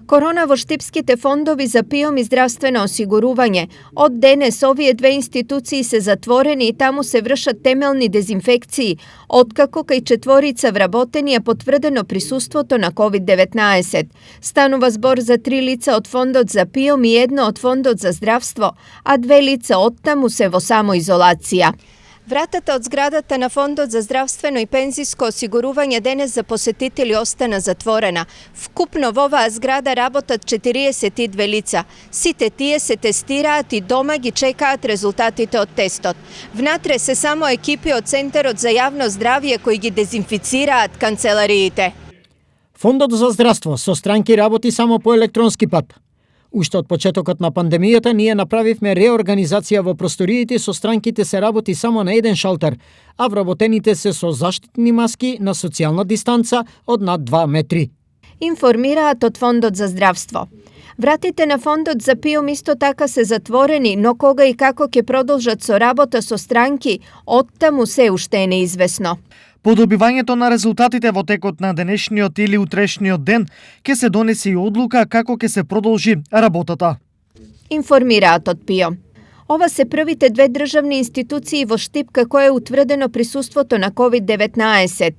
Korona во Štipskите fondovi za PIOM i zdravstveno osiguruvanje. Od danes ovije dve instituciji se zatvoreni i tamo se vrša temeljni dezinfekciji, otkako kaj četvorica vrabotenija potvrdeno prisustvo to na COVID-19. Stanova zbor za 3 lica od fondot za PIOM i jedno od fondot za zdravstvo, a 2 lica od tamu se vo samoizolacija. Vratата od zgradata na Fondot za zdravstveno i penzijsko osiguruvanje danes za posetitelji ostana zatvorena. Vkupno vova zgrada rabotat 42 lica. Site tije se testiraat i domag i čekaat rezultatite od testot. Внатре се само екипи од Центарот за јавно здравје кои ги дезинфицираат канцелариите. Фондот за здравство со странки работи само по електронски пат. Уште од почетокот на пандемијата ние направивме реорганизација во просториите, со странките се работи само на еден шалтер, а вработените се со заштитни маски на социјална дистанца од над 2 метри. Информираат од Фондот за здравство. Вратите на Фондот за PIOM исто така се затворени, но кога и како ќе продолжат со работа со странки, оттаму се уште е неизвестно. По добивањето на резултатите во текот на денешниот или утрешниот ден ќе се донесе и одлука како ќе се продолжи работата. Информираат од PIOM. Ова се првите две државни институции во Štip кој е утврдено присуството на COVID-19.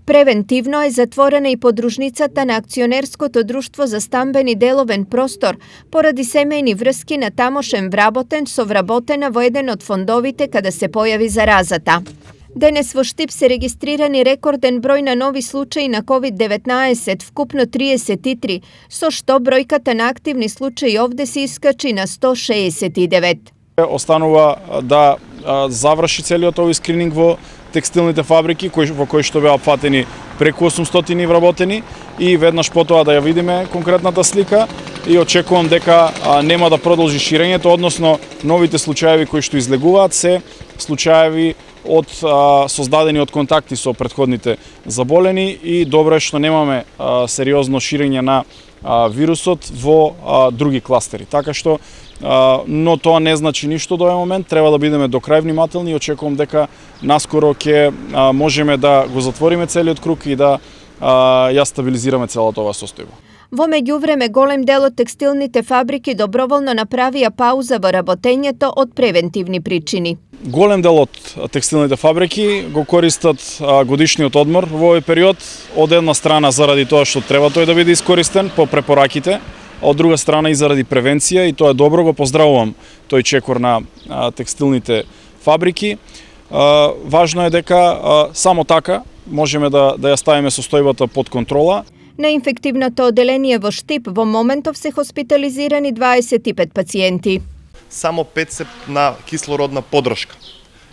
Превентивно е затворена и подружницата на акционерското друштво за стамбени деловен простор поради семејни врски на тамошен вработен со вработена во еден од фондовите каде се појави заразата. Денес во Štip се регистрирани рекорден број на нови случаи на COVID-19, вкупно 33, со што бројката на активни случаи овде се искачи на 169. Останува да заврши целиот овој скрининг во текстилните фабрики во кои што беа опфатени преку 800 вработени и веднаш потоа да ја видиме конкретната слика и очекувам дека нема да продолжи ширењето, односно новите случаеви кои што излегуваат се случаеви од создадени од контакти со претходните заболени и добро е што немаме сериозно ширење на вирусот во други кластери. Така што но тоа не значи ништо до овој момент, треба да бидеме до крај внимателни и очекувам дека наскоро ќе можеме да го затвориме целиот круг и да ја стабилизираме целата оваа состојба. Во меѓувреме голем дел од текстилните фабрики доброволно направија пауза во работењето од превентивни причини. Голем дел од текстилните фабрики го користат годишниот одмор во овој период, од една страна заради тоа што треба тој да биде искористен по препораките, а од друга страна и заради превенција, и тоа е добро, го поздравувам тој чекор на текстилните фабрики. Важно е дека само така можеме да ја ставиме состојбата под контрола. На инфективното оделение во Štip во моментов се хоспитализирани 25 пациенти. Само 5 се на кислородна подршка.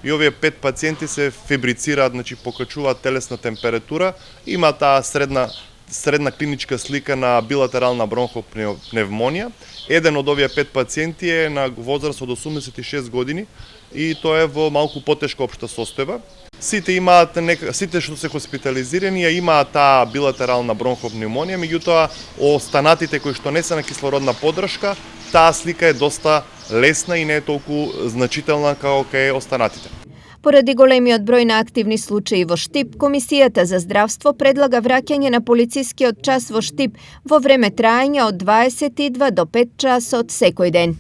И овие 5 пациенти се фебрицираат, значи покачуваат телесна температура, има таа средна клиничка слика на билатерална бронхопневмонија. Еден од овие 5 пациенти е на возраст од 86 години и тоа е во малку потешка општа состојба. Сите што се хоспитализирани имаат таа билатерална бронхопневмонија, меѓутоа останатите кои што не се на кислородна подршка, таа слика е доста лесна и не е толку значителна како кај останатите. Поради големиот број на активни случаи во Štip, Комисијата за здравство предлага враќање на полицискиот час во Štip во време траење од 22 до 5 часот секој ден.